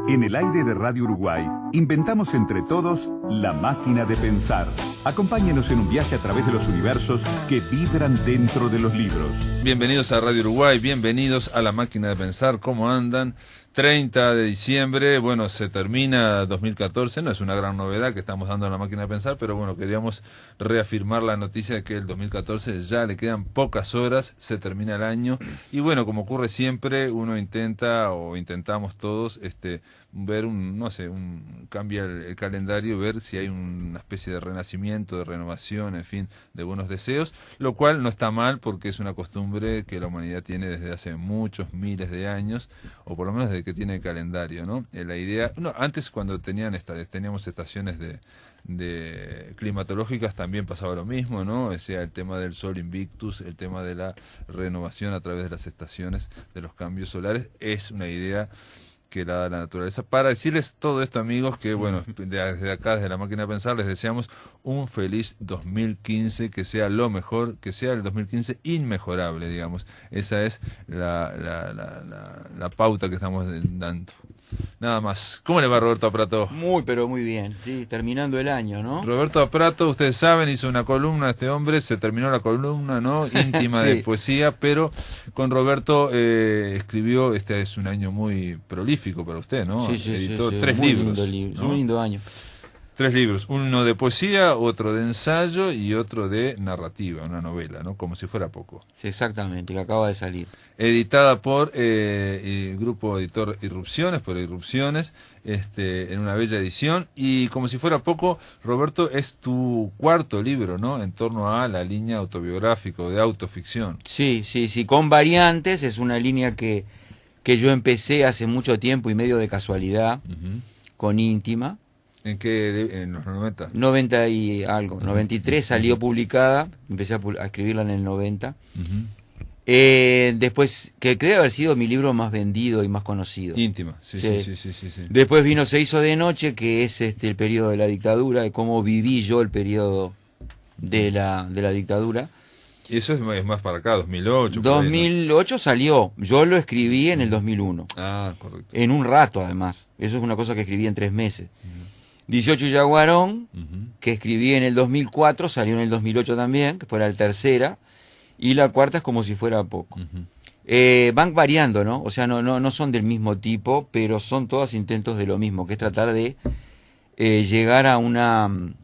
En el aire de Radio Uruguay, inventamos entre todos la máquina de pensar. Acompáñenos en un viaje a través de los universos que vibran dentro de los libros. Bienvenidos a Radio Uruguay, bienvenidos a la máquina de pensar. ¿Cómo andan? 30 de diciembre, bueno, se termina 2014, no es una gran novedad que estamos dando a la máquina de pensar, pero bueno, queríamos reafirmar la noticia de que el 2014 ya le quedan pocas horas, se termina el año, y bueno, como ocurre siempre, uno intenta, o intentamos todos, ver cambia el calendario, ver si hay una especie de renacimiento, de renovación, en fin, de buenos deseos, lo cual no está mal porque es una costumbre que la humanidad tiene desde hace muchos miles de años, o por lo menos desde que tiene calendario, ¿no? La idea, antes cuando teníamos estaciones de climatológicas también pasaba lo mismo, ¿no? O sea, el tema del sol invictus, el tema de la renovación a través de las estaciones, de los cambios solares, es una idea que la da la naturaleza. Para decirles todo esto, amigos, que bueno, desde acá, desde la máquina de pensar, les deseamos un feliz 2015, que sea lo mejor, que sea el 2015 inmejorable, digamos. Esa es la pauta que estamos dando. Nada más. ¿Cómo le va, Roberto Aprato? Pero muy bien, sí, terminando el año, ¿no? Roberto Aprato, ustedes saben, hizo una columna, este hombre, se terminó la columna, ¿no? Íntima sí. De poesía, pero con Roberto escribió, este es un año muy prolífico para usted, ¿no? Sí, editó sí, 3 libros. Es ¿no? un lindo año. 3 libros, uno de poesía, otro de ensayo y otro de narrativa, una novela, ¿no? Como si fuera poco. Sí, exactamente, que acaba de salir. Editada por el grupo editor Irrupciones, por Irrupciones, en una bella edición. Y como si fuera poco, Roberto, es tu 4º libro, ¿no? En torno a la línea autobiográfica, de autoficción. Sí, con variantes, es una línea que yo empecé hace mucho tiempo y medio de casualidad, con Íntima. ¿En qué? ¿En los 90? 90 y algo, 93 salió publicada, empecé a escribirla en el 90. Después, que debe haber sido mi libro más vendido y más conocido. Íntima, sí. Después vino Se hizo de noche, que es el periodo de la dictadura, de cómo viví yo el periodo de la dictadura. Y eso es más para acá, 2008. 2008 salió, yo lo escribí en el 2001. Ah, correcto. En un rato, además. Eso es una cosa que escribí en 3 meses. 18 Yaguarón, que escribí en el 2004, salió en el 2008 también, que fue la tercera, y la 4ª es Como si fuera poco. Van variando, ¿no? O sea, no son del mismo tipo, pero son todos intentos de lo mismo, que es tratar de llegar a una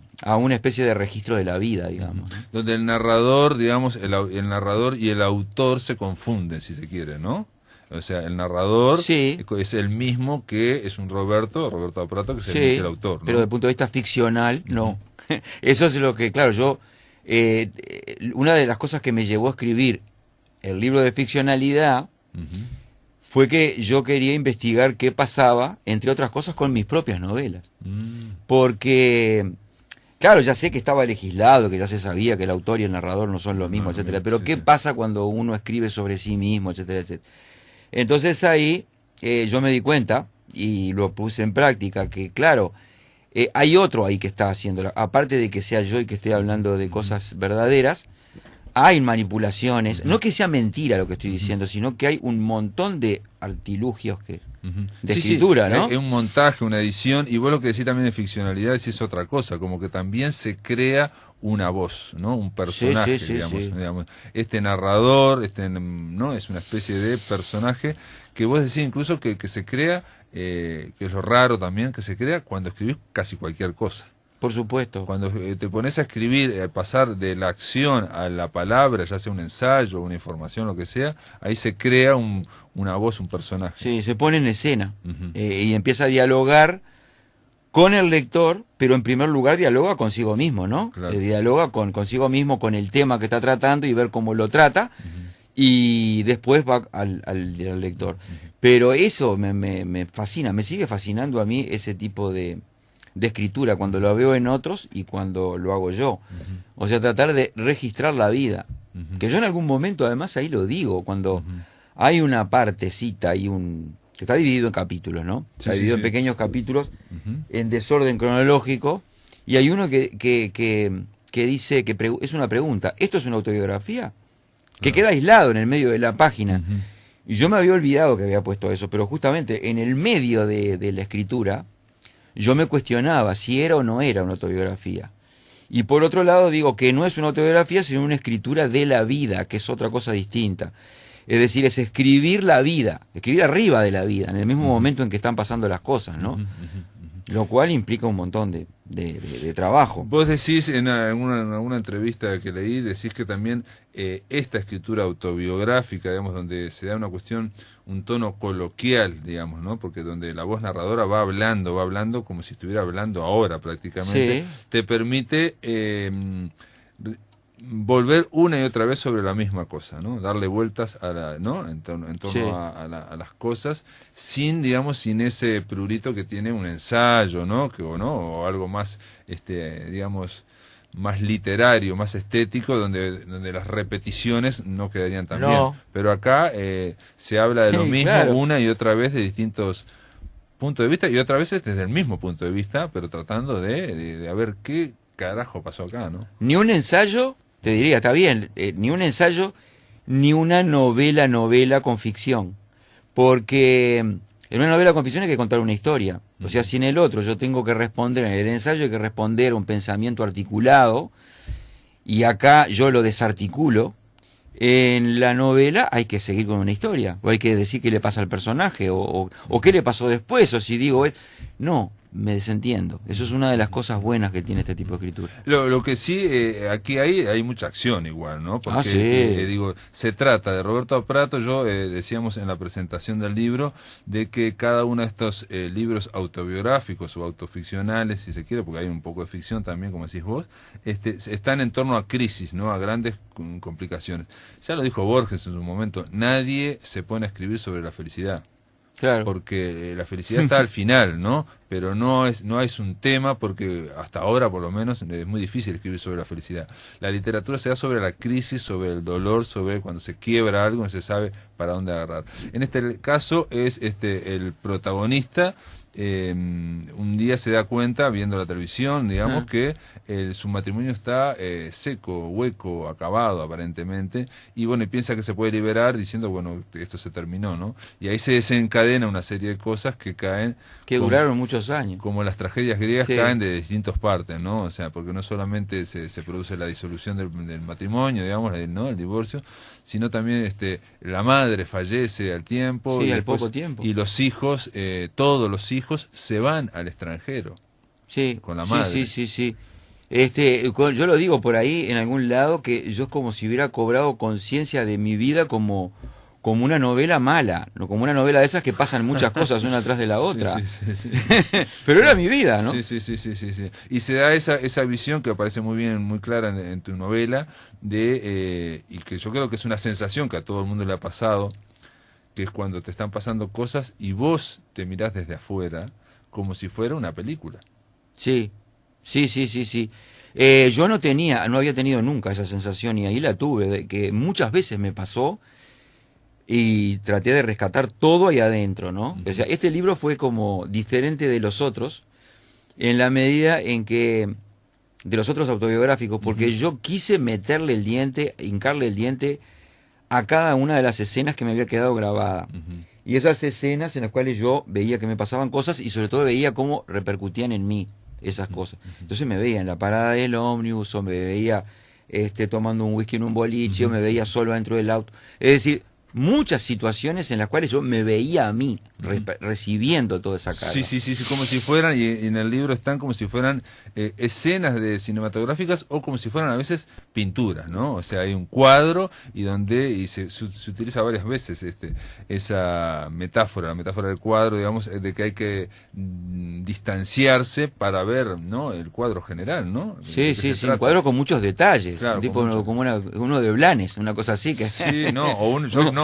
especie de registro de la vida, digamos. Donde el narrador, digamos, el narrador y el autor se confunden, si se quiere, ¿no? O sea, el narrador sí. Es el mismo que es un Roberto Aprato, que es el autor, ¿no? Pero desde el punto de vista ficcional, no. Eso es lo que, claro, yo... una de las cosas que me llevó a escribir el libro de ficcionalidad fue que yo quería investigar qué pasaba, entre otras cosas, con mis propias novelas. Porque... Claro, ya sé que estaba legislado, que ya se sabía que el autor y el narrador no son lo mismo, etcétera. Pero ¿qué pasa cuando uno escribe sobre sí mismo, etcétera, etcétera? Entonces ahí yo me di cuenta, y lo puse en práctica, que claro, hay otro ahí que está haciéndolo. Aparte de que sea yo y que esté hablando de cosas verdaderas, hay manipulaciones. No que sea mentira lo que estoy diciendo, sino que hay un montón de artilugios de escritura, ¿no? Es un montaje, una edición, y vos lo que decís también de ficcionalidad es otra cosa, como que también se crea una voz, ¿no? Un personaje, digamos. Este narrador, ¿no? Es una especie de personaje que vos decís incluso que se crea, que es lo raro también, que se crea cuando escribís casi cualquier cosa. Por supuesto. Cuando te pones a escribir, pasar de la acción a la palabra, ya sea un ensayo, una información, lo que sea, ahí se crea una voz, un personaje. Sí, se pone en escena y empieza a dialogar con el lector, pero en primer lugar dialoga consigo mismo, ¿no? Claro. Dialoga consigo mismo, con el tema que está tratando y ver cómo lo trata, y después va al lector. Pero eso me fascina, me sigue fascinando a mí ese tipo de escritura, cuando lo veo en otros y cuando lo hago yo. O sea, tratar de registrar la vida. Que yo en algún momento, además, ahí lo digo, cuando hay una partecita, que está dividido en capítulos, ¿no? Está dividido en pequeños capítulos, en desorden cronológico, y hay uno que dice, es una pregunta, ¿esto es una autobiografía? Que queda aislado en el medio de la página. Y yo me había olvidado que había puesto eso, pero justamente en el medio de la escritura, yo me cuestionaba si era o no era una autobiografía. Y por otro lado digo que no es una autobiografía, sino una escritura de la vida, que es otra cosa distinta. Es decir, es escribir la vida, escribir arriba de la vida, en el mismo momento en que están pasando las cosas, ¿no? Lo cual implica un montón de trabajo. Vos decís en alguna entrevista que leí, decís que también esta escritura autobiográfica, digamos, donde se da una cuestión, un tono coloquial, digamos, ¿no? Porque donde la voz narradora va hablando como si estuviera hablando ahora prácticamente, Sí. te permite volver una y otra vez sobre la misma cosa, ¿no? Darle vueltas a la, ¿no? En torno Sí. a las cosas, sin, digamos, sin ese prurito que tiene un ensayo, ¿no? O algo más, digamos, más literario, más estético, donde las repeticiones no quedarían tan bien. No. Pero acá se habla de lo Sí, mismo claro. una y otra vez de distintos puntos de vista, y otra vez desde el mismo punto de vista, pero tratando de a ver qué carajo pasó acá, ¿no? Ni un ensayo, te diría, está bien, ni un ensayo, ni una novela con ficción. Porque en una novela con ficción hay que contar una historia. O sea, si en el otro yo tengo que responder, en el ensayo hay que responder a un pensamiento articulado, y acá yo lo desarticulo, en la novela hay que seguir con una historia, o hay que decir qué le pasa al personaje, o qué le pasó después, o si digo, no, me desentiendo. Eso es una de las cosas buenas que tiene este tipo de escritura. Lo que sí, aquí hay mucha acción igual, ¿no? Porque, Sí. digo, se trata de Roberto Prato, decíamos en la presentación del libro, de que cada uno de estos libros autobiográficos o autoficcionales, si se quiere, porque hay un poco de ficción también, como decís vos, están en torno a crisis, ¿no? A grandes complicaciones. Ya lo dijo Borges en su momento, nadie se pone a escribir sobre la felicidad. Claro. Porque la felicidad está al final, ¿no? Pero no es un tema, porque hasta ahora por lo menos es muy difícil escribir sobre la felicidad. La literatura se da sobre la crisis, sobre el dolor, sobre cuando se quiebra algo, no se sabe para dónde agarrar. En este caso es el protagonista, un día se da cuenta, viendo la televisión, digamos, que su matrimonio está seco, hueco, acabado aparentemente, y bueno, y piensa que se puede liberar diciendo, bueno, esto se terminó, ¿no? Y ahí se desencadena una serie de cosas que caen... Que duraron muchos años. Como las tragedias griegas, Sí. caen de distintas partes, ¿no? O sea, porque no solamente se produce la disolución del matrimonio, digamos, ¿no? El divorcio, sino también la madre fallece al tiempo. Sí, y al después- poco tiempo. Y los hijos, todos los hijos, se van al extranjero. Sí, con la sí, madre. sí. Yo lo digo por ahí en algún lado, que yo es como si hubiera cobrado conciencia de mi vida como una novela mala, no como una novela de esas que pasan muchas cosas una atrás de la otra. Sí. Pero era mi vida, ¿no? Sí. Y se da esa visión que aparece muy bien, muy clara en tu novela, y que yo creo que es una sensación que a todo el mundo le ha pasado, que es cuando te están pasando cosas y vos te mirás desde afuera como si fuera una película. Sí. Yo no había tenido nunca esa sensación, y ahí la tuve, de que muchas veces me pasó y traté de rescatar todo ahí adentro, ¿no? O sea, este libro fue como diferente de los otros en la medida en que, de los otros autobiográficos, porque yo quise meterle el diente, hincarle el diente a cada una de las escenas que me había quedado grabada. Y esas escenas en las cuales yo veía que me pasaban cosas, y sobre todo veía cómo repercutían en mí esas cosas. Entonces me veía en la parada del ómnibus, o me veía tomando un whisky en un boliche, o me veía solo dentro del auto. Es decir, muchas situaciones en las cuales yo me veía a mí recibiendo toda esa carga. Sí, como si fueran, y en el libro están como si fueran escenas de cinematográficas, o como si fueran a veces pinturas, ¿no? O sea, hay un cuadro y se utiliza varias veces esa metáfora, la metáfora del cuadro, digamos, de que hay que distanciarse para ver, ¿no? El cuadro general, ¿no? Sí, un cuadro con muchos detalles, Claro, tipo con mucho. como uno de Blanes, una cosa así que... Sí,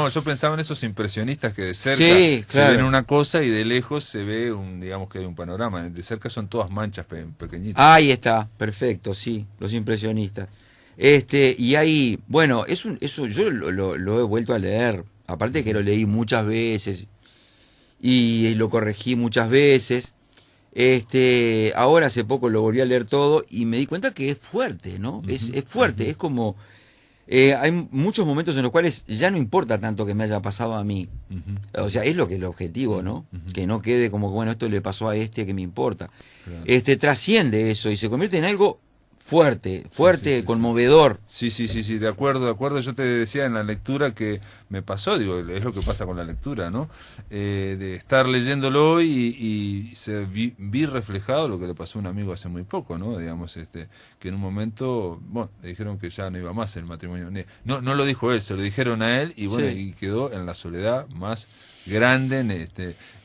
yo pensaba en esos impresionistas que de cerca Sí, se claro. ven una cosa y de lejos se ve digamos que hay un panorama. De cerca son todas manchas pequeñitas. Ahí está, perfecto, sí, los impresionistas. Y ahí, bueno, eso yo lo he vuelto a leer, aparte que lo leí muchas veces y lo corregí muchas veces. Ahora hace poco lo volví a leer todo y me di cuenta que es fuerte, ¿no? Es fuerte, es como hay muchos momentos en los cuales ya no importa tanto que me haya pasado a mí. O sea, es lo que es el objetivo, ¿no? Que no quede como que, bueno, esto le pasó a este, que me importa. Claro. Trasciende eso y se convierte en algo fuerte, Sí. conmovedor. Sí, de acuerdo. Yo te decía en la lectura que me pasó, digo, es lo que pasa con la lectura, ¿no? De estar leyéndolo y vi reflejado lo que le pasó a un amigo hace muy poco, ¿no? Digamos, que en un momento, bueno, le dijeron que ya no iba más el matrimonio. No lo dijo él, se lo dijeron a él y bueno, y quedó en la soledad más grande,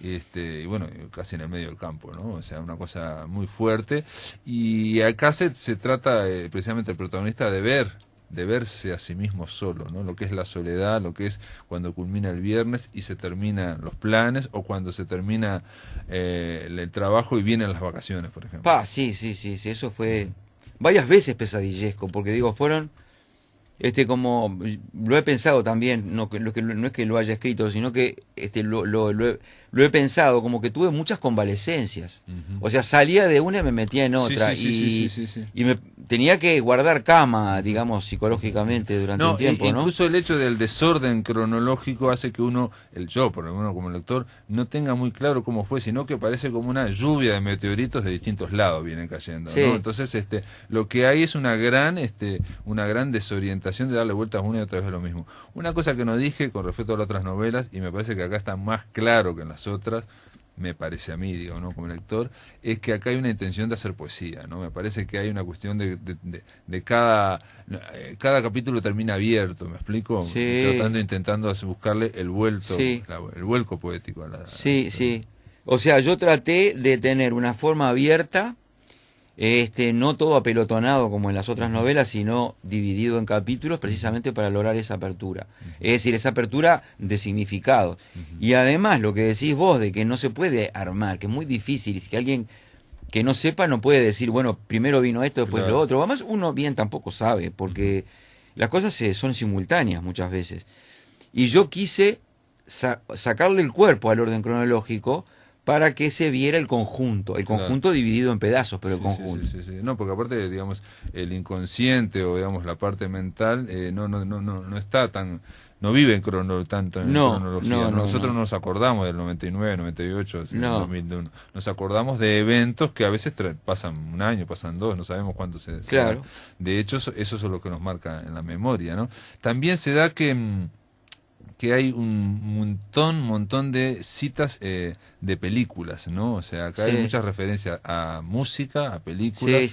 y bueno, casi en el medio del campo, ¿no? O sea, una cosa muy fuerte. Y acá se trata precisamente el protagonista de verse a sí mismo solo, ¿no? Lo que es la soledad, lo que es cuando culmina el viernes y se terminan los planes, o cuando se termina el trabajo y vienen las vacaciones, por ejemplo. Sí, eso fue varias veces pesadillesco, porque digo, fueron, como lo he pensado también, no es que lo haya escrito, sino que lo he pensado, como que tuve muchas convalecencias. O sea, salía de una y me metía en otra, y me tenía que guardar cama, digamos, psicológicamente durante un tiempo, ¿no? Incluso el hecho del desorden cronológico hace que yo por lo menos como lector, no tenga muy claro cómo fue, sino que parece como una lluvia de meteoritos de distintos lados vienen cayendo, ¿no? Entonces, lo que hay es una gran desorientación de darle vueltas una y otra vez lo mismo. Una cosa que no dije con respecto a las otras novelas, y me parece que acá está más claro que en las otras, me parece a mí, digo, ¿no? Como lector, es que acá hay una intención de hacer poesía, ¿no? Me parece que hay una cuestión de cada capítulo termina abierto, ¿me explico? Intentando buscarle el vuelco poético a la Sí. O sea, yo traté de tener una forma abierta, no todo apelotonado como en las otras novelas, sino dividido en capítulos precisamente para lograr esa apertura. Es decir, esa apertura de significados. Y además lo que decís vos de que no se puede armar, que es muy difícil, y que alguien que no sepa no puede decir, bueno, primero vino esto, después lo otro. Además uno bien tampoco sabe, porque las cosas son simultáneas muchas veces. Y yo quise sacarle el cuerpo al orden cronológico, para que se viera el conjunto dividido en pedazos, pero el conjunto. Sí. No, porque aparte, digamos, el inconsciente o, digamos, la parte mental no está tan... No vive en cronología. Nosotros no nos acordamos del 99, 98, 2001. Nos acordamos de eventos que a veces pasan un año, pasan dos, no sabemos cuánto se... Claro. De hecho, eso es lo que nos marca en la memoria, ¿no? También se da que hay un montón de citas de películas, ¿no? O sea, acá hay muchas referencias a música, a películas,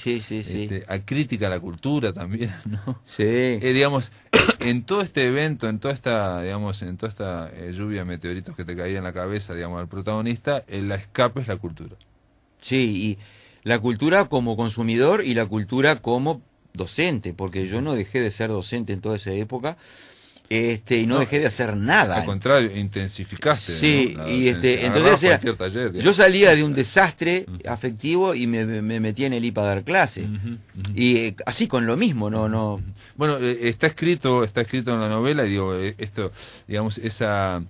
a crítica a la cultura también, ¿no? Sí. Digamos, en todo este evento, en toda esta lluvia de meteoritos que te caía en la cabeza, digamos, al protagonista, el escape es la cultura. Sí, y la cultura como consumidor y la cultura como docente, porque yo no dejé de ser docente en toda esa época. Y no dejé de hacer nada. Al contrario, intensificaste. Sí, ¿no? y entonces taller, yo salía de un desastre afectivo y me metí en el IPA a dar clase. Y así con lo mismo, no. Bueno, está escrito en la novela, y digo, esto, digamos, esa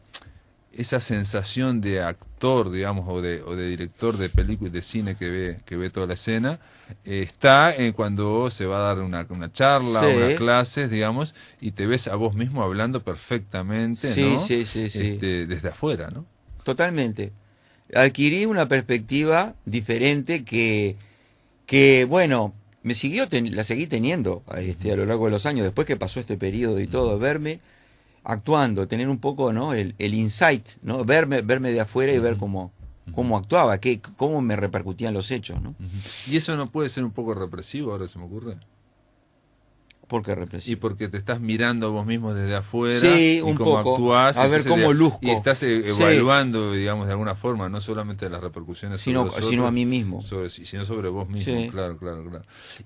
sensación de actor, digamos, o de director de película y de cine que ve toda la escena, está cuando se va a dar una charla, unas clases, digamos, y te ves a vos mismo hablando perfectamente, ¿no? Sí. Desde afuera, ¿no? Totalmente. Adquirí una perspectiva diferente que bueno, la seguí teniendo a lo largo de los años, después que pasó este periodo y todo, verme actuando, tener un poco, ¿no? el insight, ¿no? Verme de afuera y ver cómo actuaba, cómo me repercutían los hechos, ¿no? ¿Y eso no puede ser un poco represivo, ahora se me ocurre? ¿Por qué represivo? Y porque te estás mirando vos mismo desde afuera, sí, y cómo actuás, a ver cómo luzco. Y estás evaluando, digamos, de alguna forma, no solamente las repercusiones sino a mí mismo. Sino sobre vos mismo, sí. Claro.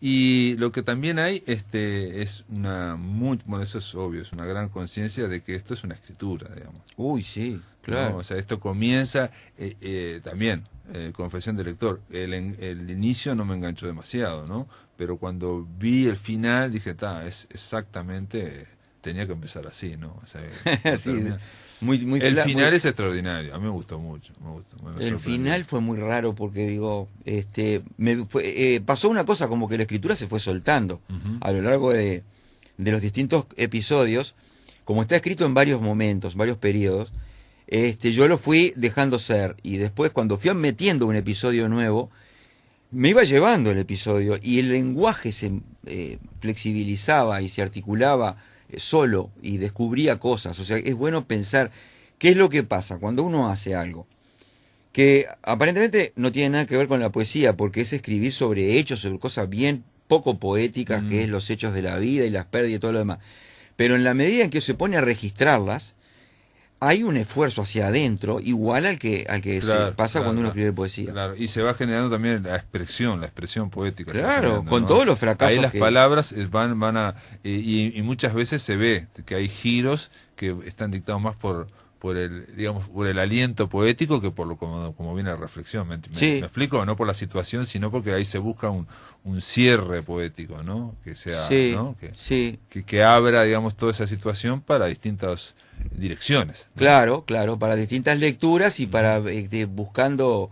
Y lo que también hay es bueno, eso es obvio, es una gran conciencia de que esto es una escritura, digamos. Uy, sí, claro. ¿No? O sea, esto comienza también, confesión del lector, el inicio no me enganchó demasiado, ¿no? Pero cuando vi el final dije, es exactamente, tenía que empezar así, ¿no? O sea, sí, muy el final es extraordinario, a mí me gustó mucho, el final fue muy raro porque digo, pasó una cosa como que la escritura se fue soltando a lo largo de de los distintos episodios, como está escrito en varios momentos, varios periodos, yo lo fui dejando ser. Y después, cuando fui metiendo un episodio nuevo, me iba llevando el episodio y el lenguaje se flexibilizaba y se articulaba solo y descubría cosas. O sea, es bueno pensar qué es lo que pasa cuando uno hace algo que aparentemente no tiene nada que ver con la poesía, porque es escribir sobre hechos, sobre cosas bien poco poéticas, que es los hechos de la vida y las pérdidas y todo lo demás. Pero en la medida en que se pone a registrarlas, hay un esfuerzo hacia adentro igual al que se pasa cuando uno escribe poesía. Claro, y se va generando también la expresión poética. Claro, con todos los fracasos. Ahí las palabras van a... y muchas veces se ve que hay giros que están dictados más por el, digamos, por el aliento poético que por lo como viene la reflexión. ¿Me explico? No por la situación, sino porque ahí se busca un cierre poético, ¿no? Que sea, ¿no? Que abra, digamos, toda esa situación para distintas direcciones, ¿no? Claro, para distintas lecturas y para buscando,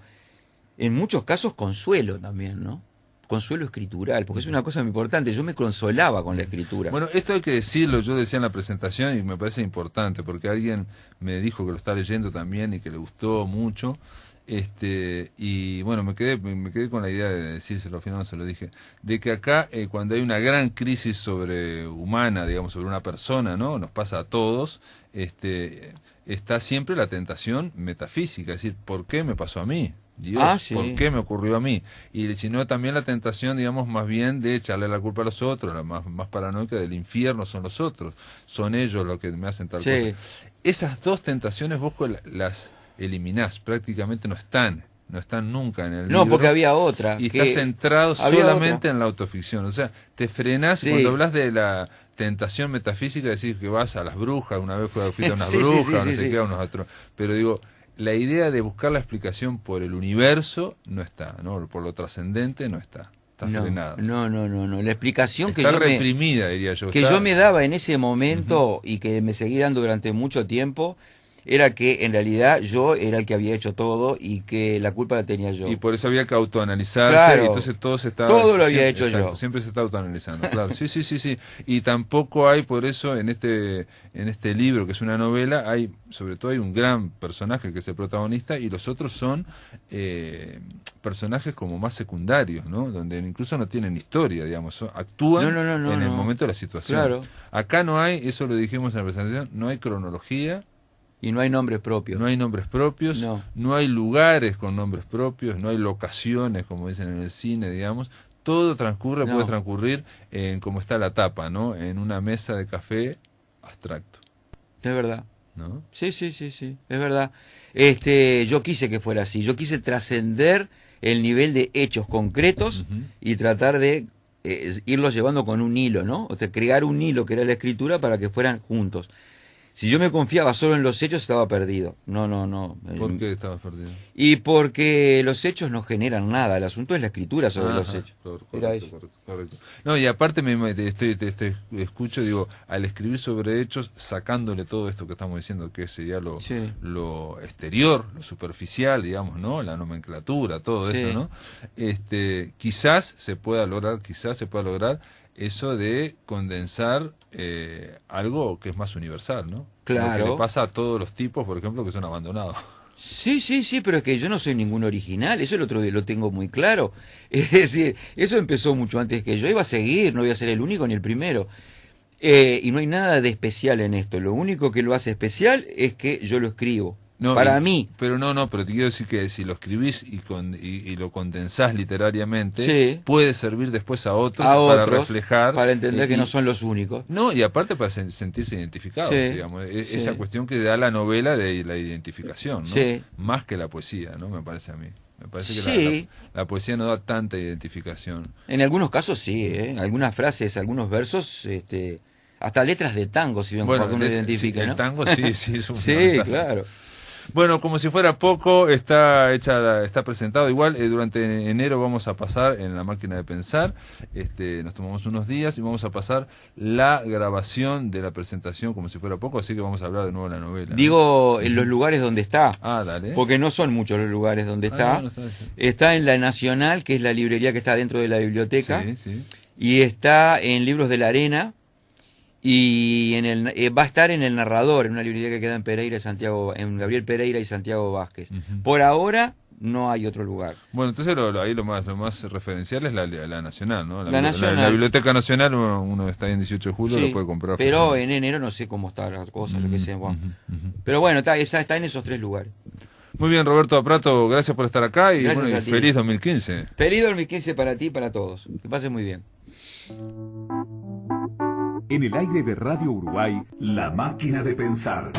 en muchos casos, consuelo también, ¿no? Consuelo escritural, porque es una cosa muy importante. Yo me consolaba con la escritura. Bueno, esto hay que decirlo, yo decía en la presentación y me parece importante, porque alguien me dijo que lo está leyendo también y que le gustó mucho, y bueno, me quedé con la idea de decírselo, al final no se lo dije, de que acá cuando hay una gran crisis humana, digamos, sobre una persona, ¿no? Nos pasa a todos, está siempre la tentación metafísica, es decir, ¿por qué me pasó a mí? Dios, ¿por qué me ocurrió a mí? Y sino también la tentación, digamos, más bien de echarle la culpa a los otros, la más paranoica del infierno son los otros, son ellos los que me hacen tal cosa. Esas dos tentaciones vos las eliminás, prácticamente no están nunca en el libro. No, porque había otra. Y está centrado solamente en la autoficción, o sea, te frenás cuando hablas de la tentación metafísica, decís que vas a las brujas, una vez fuiste a unas brujas, no sé qué, a unos otros, pero digo, la idea de buscar la explicación por el universo no está, ¿no? Por lo trascendente no está. Está frenada. No. La explicación está reprimida, diría yo. Yo me daba en ese momento y que me seguí dando durante mucho tiempo, era que en realidad yo era el que había hecho todo y que la culpa la tenía yo. Y por eso había que autoanalizarse, y entonces todo lo había hecho yo. Siempre se está autoanalizando, claro. Sí. Y tampoco hay, por eso, en este libro, que es una novela, sobre todo hay un gran personaje que es el protagonista, y los otros son personajes como más secundarios, ¿no? Donde incluso no tienen historia, digamos, actúan en el momento de la situación. Claro. Acá no hay, eso lo dijimos en la presentación, no hay cronología. Y no hay nombres propios. No hay nombres propios, no hay lugares con nombres propios, no hay locaciones, como dicen en el cine, digamos. Todo puede transcurrir en como está la tapa, ¿no? En una mesa de café abstracto. Es verdad. ¿No? Sí, es verdad. Yo quise que fuera así. Yo quise trascender el nivel de hechos concretos y tratar de irlos llevando con un hilo, ¿no? O sea, crear un hilo que era la escritura para que fueran juntos. Si yo me confiaba solo en los hechos, estaba perdido. No. ¿Por qué estabas perdido? Y porque los hechos no generan nada. El asunto es la escritura sobre los hechos. Correcto. No, y aparte te escucho, digo, al escribir sobre hechos, sacándole todo esto que estamos diciendo, que sería lo exterior, lo superficial, digamos, ¿no? La nomenclatura, todo eso, ¿no? Quizás se pueda lograr eso de condensar algo que es más universal, ¿no? Claro. Lo que le pasa a todos los tipos, por ejemplo, que son abandonados. Sí, pero es que yo no soy ningún original, eso el otro día lo tengo muy claro. Es decir, eso empezó mucho antes que yo, iba a seguir, no voy a ser el único ni el primero. Y no hay nada de especial en esto, lo único que lo hace especial es que yo lo escribo. Para mí. Pero pero te quiero decir que si lo escribís y lo condensás literariamente, puede servir después a otros para reflejar. Para entender que no son los únicos. No, y aparte para sentirse identificados, digamos. Esa cuestión que da la novela de la identificación, ¿no? Más que la poesía, ¿no? Me parece a mí. Me parece que la poesía no da tanta identificación. En algunos casos sí, algunas frases, algunos versos, hasta letras de tango, si bien uno identifica, ¿no? El tango sí es un claro. Bueno, como si fuera poco, está presentado igual. Durante enero vamos a pasar en la máquina de pensar. Nos tomamos unos días y vamos a pasar la grabación de la presentación como si fuera poco, así que vamos a hablar de nuevo de la novela. Digo, en los lugares donde está. Dale. Porque no son muchos los lugares donde está. Está en la Nacional, que es la librería que está dentro de la biblioteca. Sí. Y está en Libros de la Arena. Y va a estar en El Narrador, en una librería que queda en Pereira, Santiago, en Gabriel Pereira y Santiago Vázquez. Por ahora no hay otro lugar. Bueno, entonces ahí lo más referencial es la Nacional, ¿no? La Nacional. La Biblioteca Nacional, uno está ahí en 18 de julio, Sí, lo puede comprar. pero en enero no sé cómo están las cosas, yo qué sé. Bueno. Pero bueno, está en esos 3 lugares. Muy bien, Roberto Aprato, gracias por estar acá y, Gracias bueno, a y ti. feliz 2015. Feliz 2015 para ti y para todos. Que pasen muy bien. En el aire de Radio Uruguay, La Máquina de Pensar.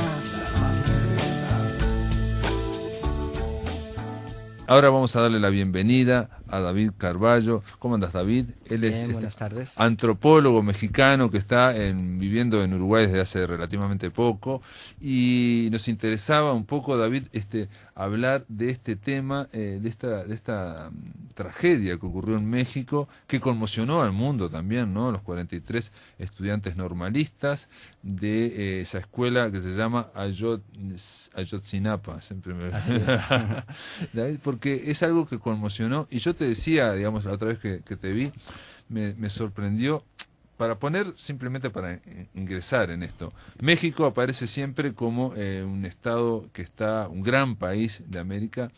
Ahora vamos a darle la bienvenida a David Carballo. ¿Cómo andas, David? Él es Bien, buenas tardes. antropólogo mexicano que está viviendo en Uruguay desde hace relativamente poco, y nos interesaba un poco, David, hablar de este tema, de esta tragedia que ocurrió en México, que conmocionó al mundo también, ¿no? Los 43 estudiantes normalistas de esa escuela que se llama Ayotzinapa. Siempre me... Así es. David, porque es algo que conmocionó, y yo te decía, digamos, la otra vez que te vi, me sorprendió, simplemente para ingresar en esto. México aparece siempre como un estado un gran país de América,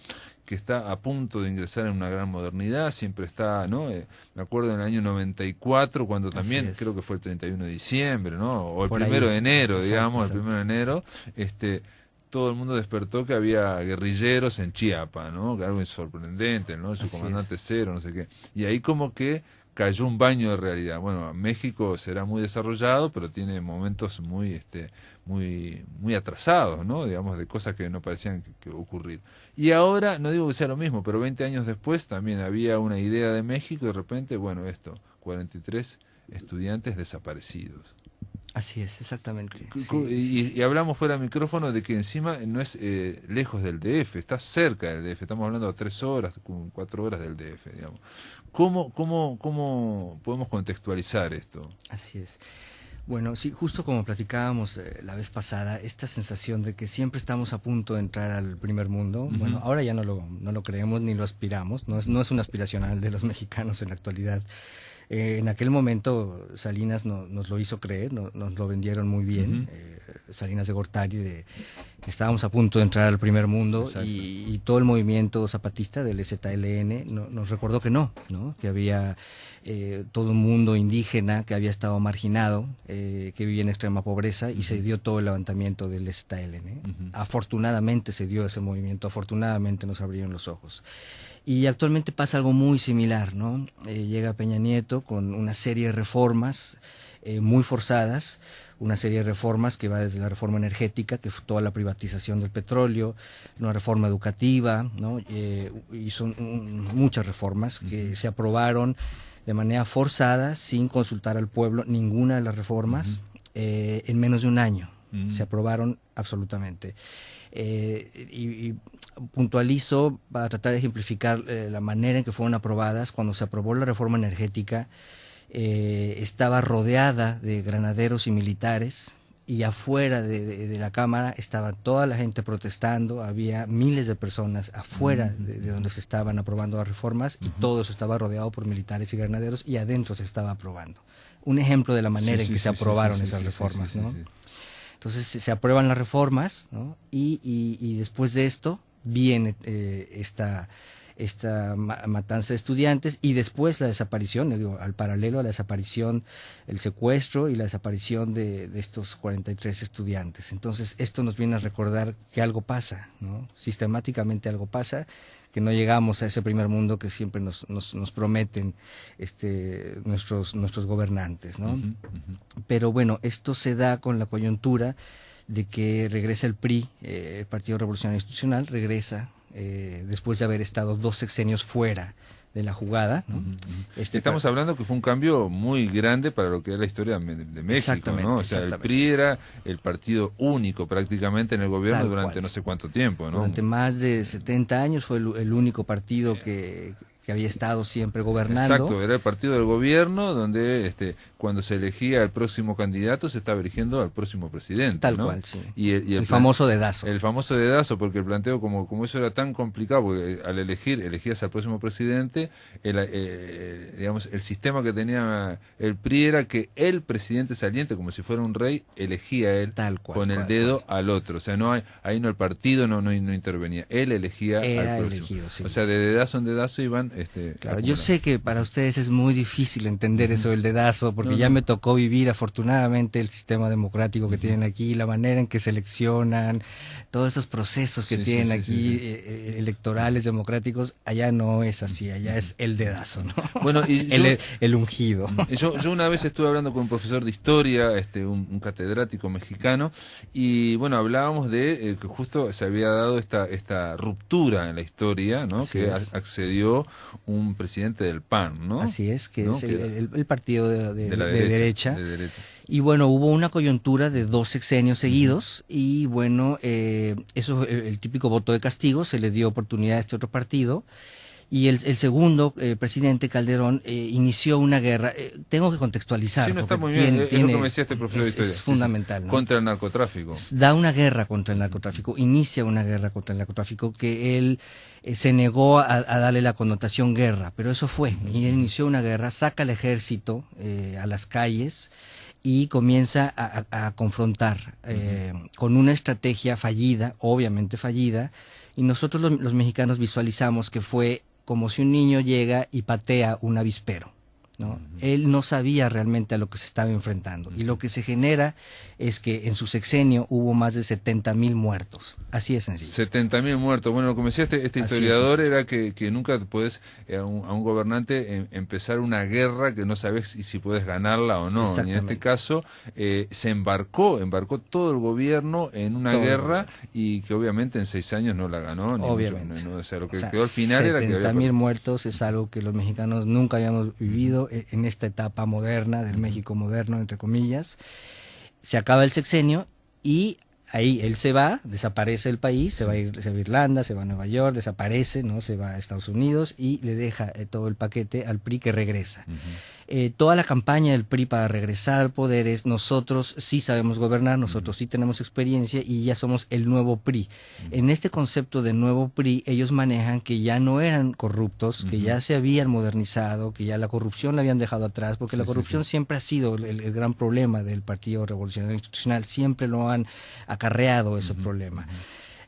que está a punto de ingresar en una gran modernidad, siempre está, ¿no? Me acuerdo en el año 94, cuando también, creo que fue el 31 de diciembre, ¿no? O el Por 1 de ahí. enero, Exacto, digamos, exacto. el 1 de enero, todo el mundo despertó que había guerrilleros en Chiapas, ¿no? Que algo sorprendente, ¿no? Su Así comandante es. cero, no sé qué. Y ahí como que cayó un baño de realidad. Bueno, México será muy desarrollado, pero tiene momentos muy atrasados, ¿no? Digamos, de cosas que no parecían que ocurrir. Y ahora, no digo que sea lo mismo, pero 20 años después también había una idea de México y de repente, 43 estudiantes desaparecidos. Así es, exactamente. Y hablamos fuera del micrófono de que encima no es lejos del DF, está cerca del DF, estamos hablando de 3 horas, 4 horas del DF, digamos. ¿Cómo podemos contextualizar esto? Así es. Bueno, sí, justo como platicábamos la vez pasada, esta sensación de que siempre estamos a punto de entrar al primer mundo, bueno, ahora ya no lo creemos ni lo aspiramos, no es una aspiracional de los mexicanos en la actualidad. En aquel momento Salinas nos lo hizo creer, nos lo vendieron muy bien, Salinas de Gortari, que estábamos a punto de entrar al primer mundo, y todo el movimiento zapatista del ZLN nos recordó que no, que había todo un mundo indígena que había estado marginado, que vivía en extrema pobreza, y se dio todo el levantamiento del ZLN. Afortunadamente se dio ese movimiento, afortunadamente nos abrieron los ojos. Y actualmente pasa algo muy similar, ¿no? Llega Peña Nieto con una serie de reformas muy forzadas, una serie de reformas que va desde la reforma energética, que fue toda la privatización del petróleo, una reforma educativa, ¿no? Y son muchas reformas que se aprobaron de manera forzada, sin consultar al pueblo, ninguna de las reformas, en menos de un año. Se aprobaron absolutamente. Y puntualizo para tratar de ejemplificar la manera en que fueron aprobadas. Cuando se aprobó la reforma energética, estaba rodeada de granaderos y militares, y afuera de la Cámara estaba toda la gente protestando, había miles de personas afuera de donde se estaban aprobando las reformas, y todo eso estaba rodeado por militares y granaderos, y adentro se estaba aprobando. Un ejemplo de la manera en que se aprobaron esas reformas, ¿no? Entonces se aprueban las reformas, ¿no? Y después de esto viene esta matanza de estudiantes, y después la desaparición, digo, al paralelo a la desaparición, el secuestro y la desaparición de estos 43 estudiantes. Entonces esto nos viene a recordar que algo pasa, ¿no? Sistemáticamente algo pasa, que no llegamos a ese primer mundo que siempre nos prometen nuestros gobernantes, ¿no? Pero bueno, esto se da con la coyuntura de que regresa el PRI, el Partido Revolucionario Institucional, regresa después de haber estado 2 sexenios fuera de la jugada, ¿no? Estamos hablando que fue un cambio muy grande para lo que es la historia de México, ¿no? O sea, el PRI era el partido único prácticamente en el gobierno durante no sé cuánto tiempo, ¿no? Durante más de 70 años fue el único partido que que había estado siempre gobernando. Exacto, era el partido del gobierno donde cuando se elegía el próximo candidato se estaba eligiendo al próximo presidente. Tal ¿no? cual, sí. Y el famoso dedazo. El famoso dedazo, porque el planteo, como eso era tan complicado, porque al elegías al próximo presidente, digamos, el sistema que tenía el PRI era que el presidente saliente, como si fuera un rey, elegía a él Tal cual, con el dedo al otro. O sea, ahí no el partido no intervenía, él elegía era al próximo. elegido, sí. O sea, de dedazo en dedazo iban claro, yo sé que para ustedes es muy difícil entender eso del dedazo, porque ya me tocó vivir afortunadamente el sistema democrático que tienen aquí, la manera en que seleccionan, todos esos procesos que tienen aquí electorales, democráticos. Allá no es así, allá es el dedazo, ¿no? Bueno, y el ungido. Yo una vez estuve hablando con un profesor de historia, un catedrático mexicano, y bueno, hablábamos de que justo se había dado esta ruptura en la historia, ¿no? Así que es. accedió un presidente del PAN, ¿no? Así es, que ¿no? es el partido de la derecha. De derecha. Y bueno, hubo una coyuntura de 2 sexenios seguidos y bueno, eso, el típico voto de castigo, se le dio oportunidad a este otro partido. Y el segundo presidente, Calderón, inició una guerra. Tengo que contextualizar. Sí, no está muy bien. Es lo que me decía este profesor de historia. Es fundamental. ¿no? Contra el narcotráfico. Da una guerra contra el narcotráfico, inicia una guerra contra el narcotráfico que él se negó a darle la connotación guerra, pero eso fue. Y él inició una guerra, saca al ejército a las calles y comienza a confrontar con una estrategia fallida, obviamente fallida, y nosotros los mexicanos visualizamos que fue como si un niño llega y patea un avispero, ¿no? Él no sabía realmente a lo que se estaba enfrentando, y lo que se genera es que en su sexenio hubo más de 70,000 muertos, así de sencillo. 70,000 muertos. Bueno, lo que me decía este historiador era que nunca podés a un gobernante empezar una guerra que no sabes si puedes ganarla o no. Y en este caso se embarcó todo el gobierno en una guerra y que obviamente en 6 años no la ganó. Ni obviamente. Mucho, o sea, lo que quedó al final era que 70,000 muertos es algo que los mexicanos nunca habíamos vivido en esta etapa moderna del México moderno, entre comillas. Se acaba el sexenio y ahí él se va, desaparece del país, se va a Irlanda, se va a Nueva York, desaparece, ¿no? Se va a Estados Unidos y le deja todo el paquete al PRI, que regresa. Toda la campaña del PRI para regresar al poder es: nosotros sí sabemos gobernar, nosotros sí tenemos experiencia y ya somos el nuevo PRI. En este concepto de nuevo PRI, ellos manejan que ya no eran corruptos, que ya se habían modernizado, que ya la corrupción la habían dejado atrás, porque la corrupción siempre ha sido el gran problema del Partido Revolucionario Institucional, siempre lo han acarreado ese problema.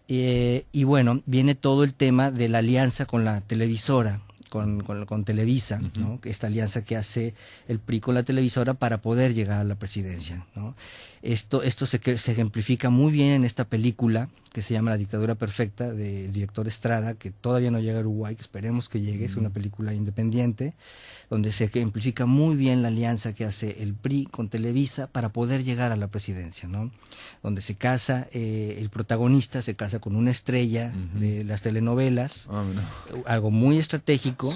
Y bueno, viene todo el tema de la alianza con la televisora, con Televisa, ¿no? Esta alianza que hace el PRI con la televisora para poder llegar a la presidencia, ¿no? Esto se ejemplifica muy bien en esta película que se llama La dictadura perfecta, del director Estrada, que todavía no llega a Uruguay, que esperemos que llegue. Es una película independiente, donde se ejemplifica muy bien la alianza que hace el PRI con Televisa para poder llegar a la presidencia, ¿no? Donde se casa, el protagonista se casa con una estrella de las telenovelas, algo muy estratégico,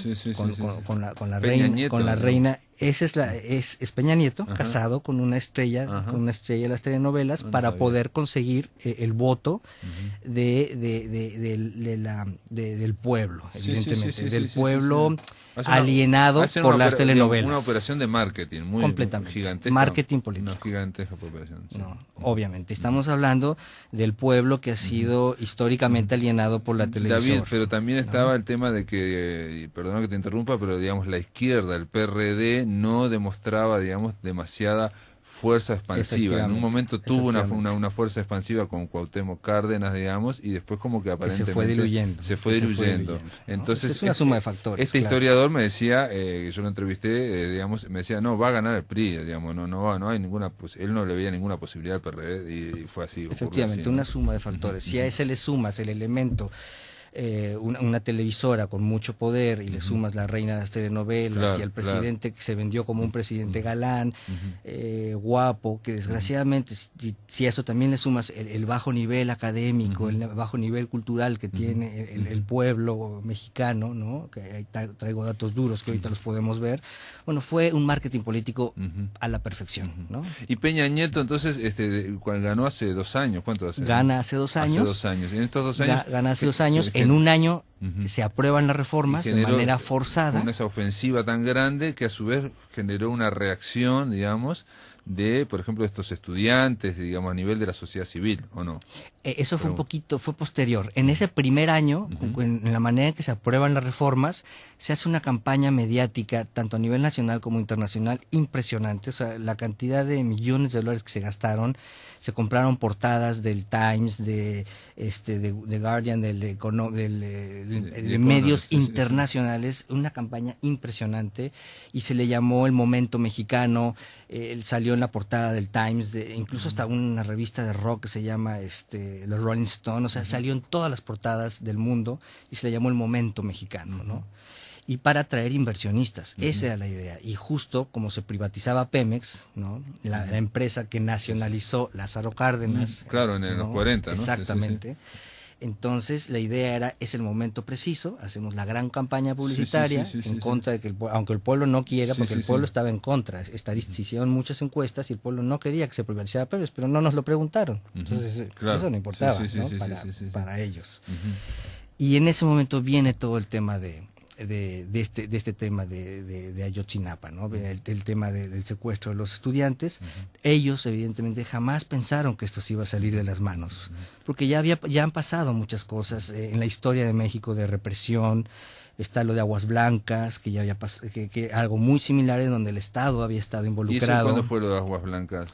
con la reina. Esa es Peña Nieto, casado con una estrella, de las telenovelas, para poder conseguir el voto del pueblo, evidentemente, del pueblo alienado por las telenovelas. Una operación de marketing muy completamente gigantesca. Marketing político. Una gigantesca operación. Sí. No, obviamente. Estamos hablando del pueblo que ha sido históricamente alienado por la televisión. David, pero también estaba el tema de que, perdona que te interrumpa, pero digamos la izquierda, el PRD, no demostraba, digamos, demasiada fuerza expansiva. En un momento tuvo una fuerza expansiva con Cuauhtémoc Cárdenas, digamos, y después como que aparentemente se fue diluyendo. Entonces, es una suma de factores. Este historiador me decía, yo lo entrevisté, digamos, me decía, no, va a ganar el PRI, digamos, no hay ninguna, él no le veía ninguna posibilidad al PRD, y fue así. Efectivamente, así, ¿no? Una suma de factores. Si a ese le sumas el elemento, una televisora con mucho poder, y le sumas la reina de las telenovelas, y al presidente que se vendió como un presidente galán, guapo, que desgraciadamente, si a eso también le sumas el bajo nivel académico, el bajo nivel cultural que tiene el pueblo mexicano, ¿no? Que ahí traigo datos duros que ahorita los podemos ver. Bueno, fue un marketing político a la perfección, ¿no? Y Peña Nieto, entonces, ganó hace 2 años. ¿Cuánto hace? Gana hace 2 años. Hace 2 años. Y en estos 2 años... Gana hace 2 años. En un año se aprueban las reformas de manera forzada. Esa ofensiva tan grande que a su vez generó una reacción, digamos, de, por ejemplo, de estos estudiantes, digamos, a nivel de la sociedad civil, ¿o no? Eso fue fue posterior. En ese primer año, en la manera en que se aprueban las reformas, se hace una campaña mediática, tanto a nivel nacional como internacional, impresionante. O sea, la cantidad de millones de dólares que se gastaron, se compraron portadas del Times, de Guardian, de medios internacionales, una campaña impresionante, y se le llamó el momento mexicano. Salió en la portada del Times, incluso hasta una revista de rock que se llama los Rolling Stones, o sea, salió en todas las portadas del mundo y se le llamó el momento mexicano, ¿no? Y para atraer inversionistas, esa era la idea. Y justo como se privatizaba Pemex, ¿no? La empresa que nacionalizó Lázaro Cárdenas. Claro, en los 40, ¿no? Exactamente. Entonces la idea es el momento preciso, hacemos la gran campaña publicitaria en contra de que aunque el pueblo no quiera, porque el pueblo estaba en contra, se hicieron muchas encuestas y el pueblo no quería que se privatizara Pemex, pero no nos lo preguntaron, entonces eso no importaba, ¿no? Para ellos. Y en ese momento viene todo el tema de este tema de Ayotzinapa, ¿no? El tema del secuestro de los estudiantes. Ellos evidentemente jamás pensaron que esto se iba a salir de las manos, porque ya han pasado muchas cosas en la historia de México de represión. Está lo de Aguas Blancas, que ya había algo muy similar en donde el Estado había estado involucrado. ¿Y eso cuándo fue lo de Aguas Blancas?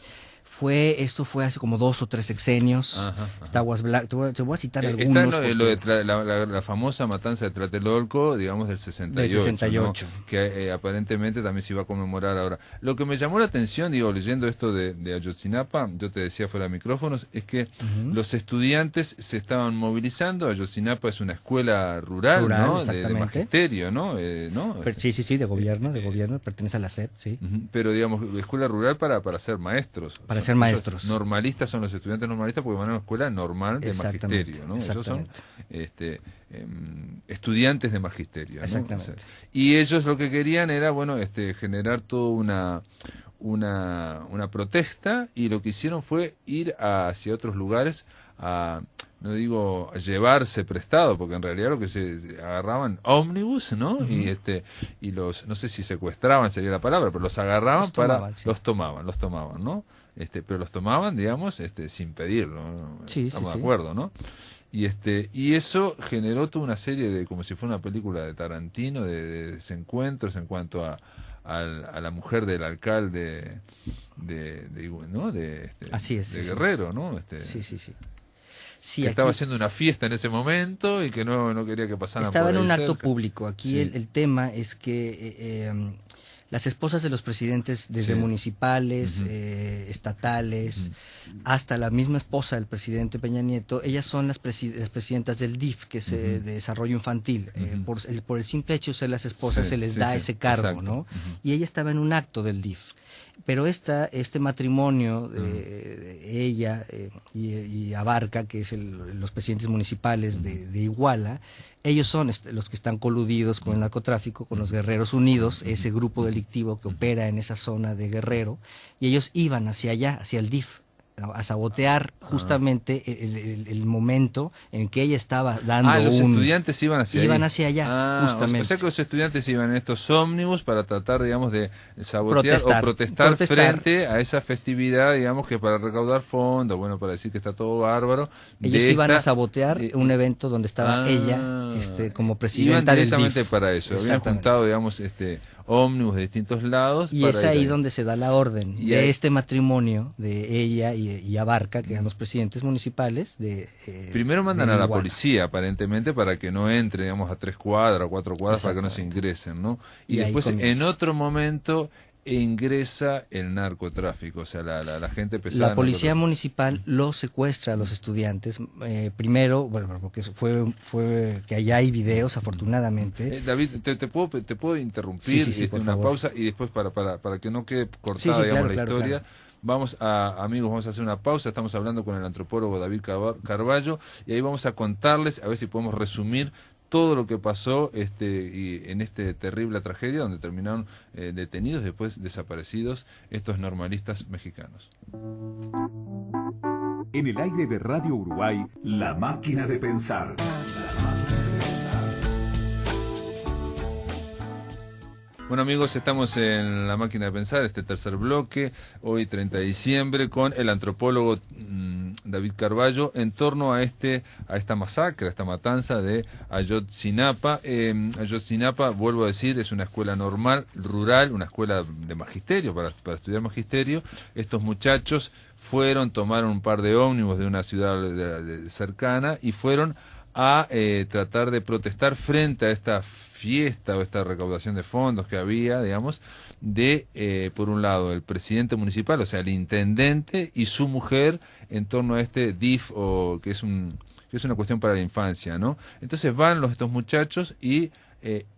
Esto fue hace como 2 o 3 sexenios. Está Aguas Blancas, te voy a citar algunos. Está la famosa matanza de Tlatelolco, digamos, del 68. ¿No? Que aparentemente también se iba a conmemorar ahora. Lo que me llamó la atención, leyendo esto de Ayotzinapa, yo te decía fuera de micrófonos, es que los estudiantes se estaban movilizando. Ayotzinapa es una escuela rural, ¿no? De magisterio, ¿no? Sí, de gobierno, pertenece a la SEP, sí. Pero, digamos, escuela rural para ser maestros. Para ser maestros. Normalistas son los estudiantes normalistas porque van a una escuela normal de magisterio, ¿no? Ellos son estudiantes de magisterio, ¿no? Exactamente. O sea, y ellos lo que querían era, generar toda una protesta, y lo que hicieron fue ir hacia otros lugares no digo llevarse prestado, porque en realidad lo que se agarraban ómnibus, ¿no? Y los, no sé si secuestraban sería la palabra, pero los agarraban los tomaban, ¿no? Pero los tomaban, digamos, sin pedirlo, ¿no? Estamos de acuerdo, ¿no? Y eso generó toda una serie de, como si fuera una película de Tarantino, de desencuentros en cuanto a la mujer del alcalde Así es, de Guerrero, ¿no? Sí, que estaba haciendo una fiesta en ese momento y que no quería que pasaran estaba por ahí en un acto cerca. público. Aquí el tema es que las esposas de los presidentes, desde municipales, estatales, hasta la misma esposa del presidente Peña Nieto, ellas son las presidentas del DIF, que es de Desarrollo Infantil. Por el simple hecho de ser las esposas se les da ese cargo, exacto, ¿no? Y ella estaba en un acto del DIF. Pero este matrimonio de ella y Abarca, que es los presidentes municipales de Iguala, ellos son los que están coludidos con el narcotráfico, con los Guerreros Unidos, ese grupo delictivo que opera en esa zona de Guerrero, y ellos iban hacia allá, hacia el DIF, a sabotear justamente el momento en que ella estaba dando los estudiantes iban hacia allá, justamente. O sea que los estudiantes iban en estos ómnibus para tratar, digamos, de sabotear o protestar frente a esa festividad, digamos, que para recaudar fondos, para decir que está todo bárbaro. Ellos iban a sabotear un evento donde estaba ella como presidenta del DIF. Iban directamente para eso. Habían juntado, digamos, ómnibus de distintos lados. Y es ahí donde se da la orden de este matrimonio de ella y Abarca, que eran los presidentes municipales de primero mandan a la policía, aparentemente, para que no entre, digamos, a 3 cuadras, 4 cuadras, para que no se ingresen, ¿no? Y después, en otro momento, ingresa el narcotráfico, o sea, la gente pesada. La policía municipal los secuestra a los estudiantes, primero, porque fue que allá hay videos, afortunadamente. David, te puedo interrumpir, una pausa, y después para que no quede cortada, digamos, la historia. Claro. Vamos a hacer una pausa. Estamos hablando con el antropólogo David Carballo, y ahí vamos a contarles, a ver si podemos resumir todo lo que pasó y en esta terrible tragedia donde terminaron detenidos, después desaparecidos, estos normalistas mexicanos. En el aire de Radio Uruguay, La Máquina de Pensar. Bueno, amigos, estamos en La Máquina de Pensar, este tercer bloque, hoy 30 de diciembre, con el antropólogo David Carballo, en torno a esta masacre, a esta matanza de Ayotzinapa. Ayotzinapa, vuelvo a decir, es una escuela normal, rural, una escuela de magisterio, para estudiar magisterio. Estos muchachos tomaron un par de ómnibus de una ciudad cercana y fueron a tratar de protestar frente a esta fiesta o esta recaudación de fondos que había, digamos, por un lado, el presidente municipal, o sea, el intendente y su mujer, en torno a este DIF, que es una cuestión para la infancia, ¿no? Entonces van estos muchachos y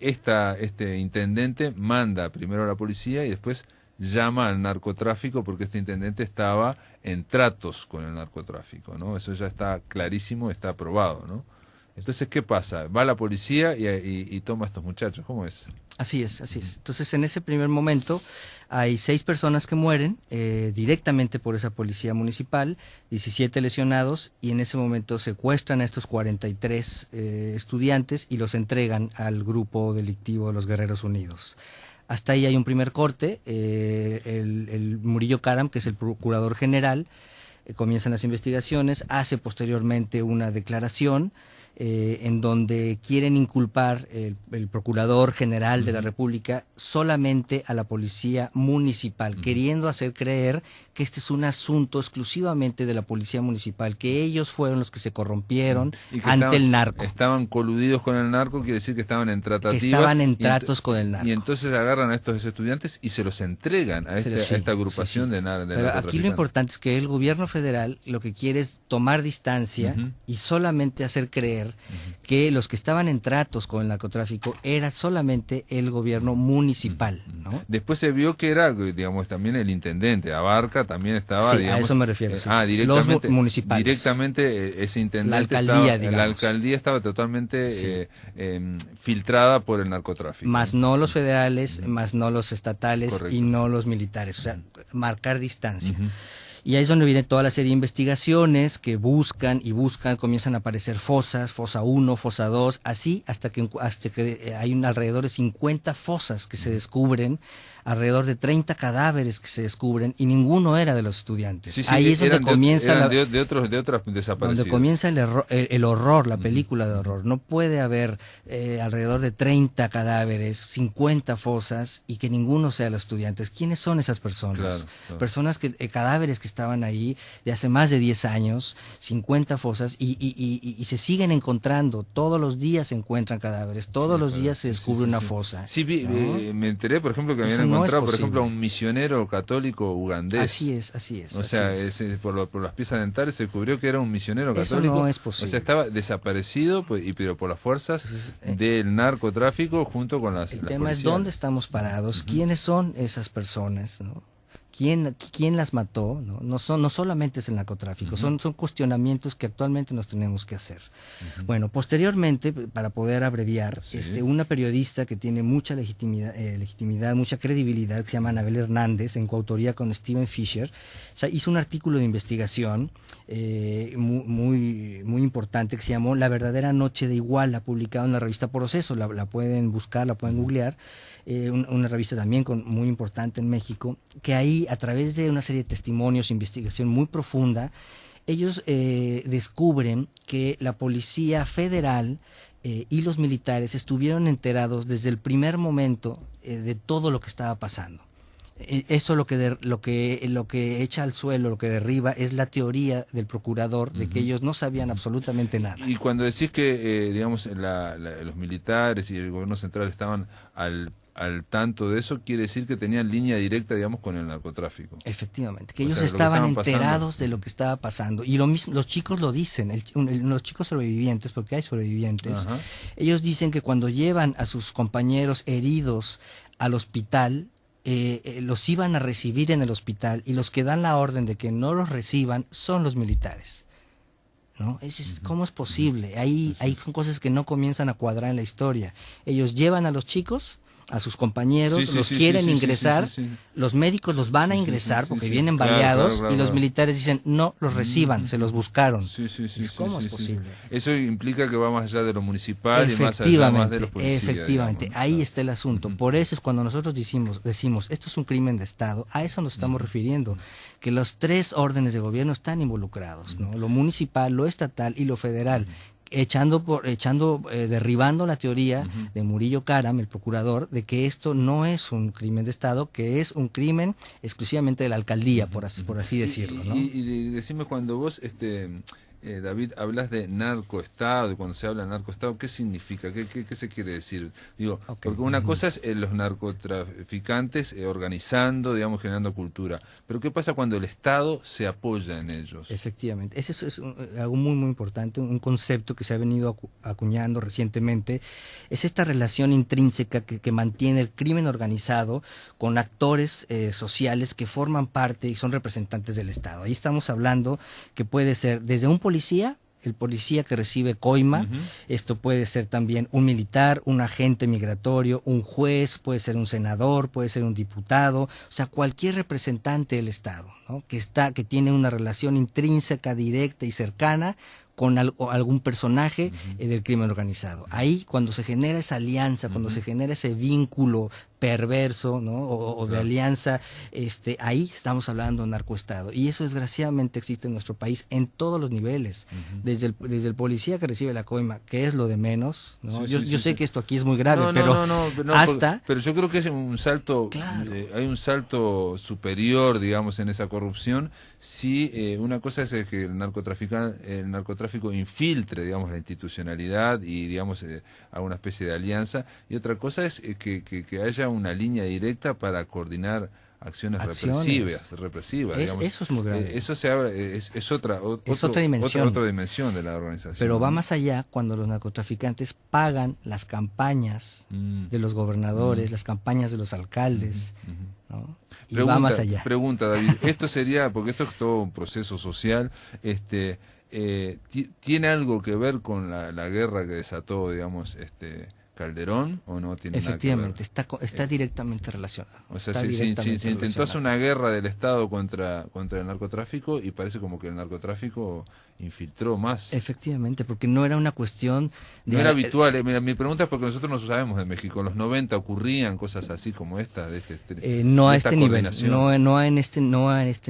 este intendente manda primero a la policía y después llama al narcotráfico, porque este intendente estaba en tratos con el narcotráfico, ¿no? Eso ya está clarísimo, está aprobado, ¿no? Entonces, ¿qué pasa? Va la policía y toma a estos muchachos. ¿Cómo es? Así es, así es. Entonces, en ese primer momento hay 6 personas que mueren directamente por esa policía municipal, 17 lesionados, y en ese momento secuestran a estos 43 estudiantes y los entregan al grupo delictivo de los Guerreros Unidos. Hasta ahí hay un primer corte. El Murillo Karam, que es el procurador general, comienzan las investigaciones, hace posteriormente una declaración en donde quieren inculpar el Procurador General de la República solamente a la Policía Municipal, queriendo hacer creer que este es un asunto exclusivamente de la Policía Municipal, que ellos fueron los que se corrompieron ante el narco. Estaban coludidos con el narco, quiere decir que estaban en tratativas. Que estaban en tratos con el narco. Y entonces agarran a estos estudiantes y se los entregan a esta agrupación de narcotraficantes. Pero aquí lo importante es que el gobierno federal lo que quiere es tomar distancia y solamente hacer creer que los que estaban en tratos con el narcotráfico era solamente el gobierno municipal, ¿no? Después se vio que era, digamos, también el intendente, Abarca también estaba, sí, digamos, a eso me refiero. Sí. Directamente, los municipales. Directamente ese intendente, la alcaldía estaba totalmente filtrada por el narcotráfico. Más no los federales, más no los estatales. Correcto. Y no los militares, o sea, marcar distancia. Y ahí es donde viene toda la serie de investigaciones que buscan, comienzan a aparecer fosas, fosa 1, fosa 2, así hasta que hay alrededor de 50 fosas que se descubren, alrededor de 30 cadáveres que se descubren, y ninguno era de los estudiantes. Sí, ahí es donde comienza de otros desaparecidos. Donde comienza el horror, la película de horror. No puede haber alrededor de 30 cadáveres, 50 fosas, y que ninguno sea de los estudiantes. ¿Quiénes son esas personas? Claro. Personas cadáveres que estaban ahí de hace más de 10 años, 50 fosas, y se siguen encontrando. Todos los días se encuentran cadáveres, todos los días se descubre una fosa. Sí, me enteré, por ejemplo, que habían encontrado, por ejemplo, a un misionero católico ugandés. Así es. O sea, por las piezas dentales se descubrió que era un misionero católico. Eso no es posible. O sea, estaba desaparecido, pero por las fuerzas del narcotráfico junto con las tema policías. Es dónde estamos parados, quiénes son esas personas, ¿no? ¿Quién las mató? No solamente es el narcotráfico, son cuestionamientos que actualmente nos tenemos que hacer. Bueno, posteriormente, para poder abreviar, una periodista que tiene mucha legitimidad, mucha credibilidad, que se llama Anabel Hernández, en coautoría con Steven Fisher, hizo un artículo de investigación muy importante que se llamó La verdadera noche de Iguala, publicado en la revista Proceso. La pueden buscar, la pueden googlear. Una revista también muy importante en México, que ahí, a través de una serie de testimonios, investigación muy profunda, ellos descubren que la Policía Federal y los militares estuvieron enterados desde el primer momento de todo lo que estaba pasando. Eso lo que echa al suelo, lo que derriba, es la teoría del procurador de que ellos no sabían absolutamente nada. Y cuando decís que, digamos, los militares y el gobierno central estaban al tanto de eso, quiere decir que tenían línea directa, digamos, con el narcotráfico. Efectivamente, que ellos estaban enterados de lo que estaba pasando. Y lo mismo, los chicos lo dicen, los chicos sobrevivientes, porque hay sobrevivientes, ellos dicen que cuando llevan a sus compañeros heridos al hospital, los iban a recibir en el hospital, y los que dan la orden de que no los reciban son los militares, ¿no? ¿Cómo es posible? Hay cosas que no comienzan a cuadrar en la historia. Ellos llevan a los chicos a sus compañeros, Sí, sí, los sí, quieren sí, sí, ingresar, sí, sí, sí. los médicos los van a Sí, sí, ingresar sí, porque sí. vienen Claro, baleados claro, claro, y los claro. militares dicen no los reciban, se los buscaron. Sí, sí, sí, Dices, sí, ¿cómo sí, es sí, posible? sí. Eso implica que va más allá de lo municipal y más allá más de los policías. Efectivamente, digamos, ¿no? ahí Claro. está el asunto. Por eso es cuando nosotros decimos, esto es un crimen de Estado, a eso nos estamos refiriendo, que los tres órdenes de gobierno están involucrados, ¿no? Lo municipal, lo estatal y lo federal. Derribando la teoría de Murillo Karam, el procurador, de que esto no es un crimen de Estado, que es un crimen exclusivamente de la alcaldía, por así decirlo, ¿no? Y decime, cuando vos, David, hablas de narcoestado, y cuando se habla de narcoestado, ¿qué significa? ¿Qué se quiere decir? Digo, porque una cosa es los narcotraficantes organizando, digamos, generando cultura, pero ¿qué pasa cuando el Estado se apoya en ellos? Efectivamente, eso es algo muy muy importante, un concepto que se ha venido acuñando recientemente, es esta relación intrínseca que mantiene el crimen organizado con actores sociales que forman parte y son representantes del Estado. Ahí estamos hablando que puede ser desde un policía, el policía que recibe coima, esto puede ser también un militar, un agente migratorio, un juez, puede ser un senador, puede ser un diputado, o sea, cualquier representante del Estado, ¿no? que tiene una relación intrínseca, directa y cercana con algún personaje del crimen organizado. Ahí, cuando se genera esa alianza, cuando se genera ese vínculo perverso, ¿no? O de alianza, ahí estamos hablando de narcoestado. Y eso desgraciadamente existe en nuestro país en todos los niveles. Desde el policía que recibe la coima, que es lo de menos, ¿no? Yo sé que esto aquí es muy grave, pero yo creo que es un salto, claro. Hay un salto superior, digamos, en esa corrupción. Si una cosa es que el narcotráfico infiltre, digamos, la institucionalidad y, digamos, alguna especie de alianza, y otra cosa es que haya una línea directa para coordinar acciones represivas, digamos. Eso es muy grave. Eso se abre, es otra dimensión. Otra dimensión de la organización. Pero va más allá cuando los narcotraficantes pagan las campañas de los gobernadores, las campañas de los alcaldes, ¿no? Y va más allá. Pregunta, David, esto sería, porque esto es todo un proceso social, ¿tiene algo que ver con la guerra que desató, digamos, Calderón, o no tiene nada que ver? Efectivamente, está directamente relacionado. O sea, se intentó hacer una guerra del Estado contra el narcotráfico y parece como que el narcotráfico infiltró más. Efectivamente, porque no era una cuestión de... No era habitual. Mira, mi pregunta es porque nosotros no sabemos de México. En los 90 ocurrían cosas así como esta, no a este nivel, no en este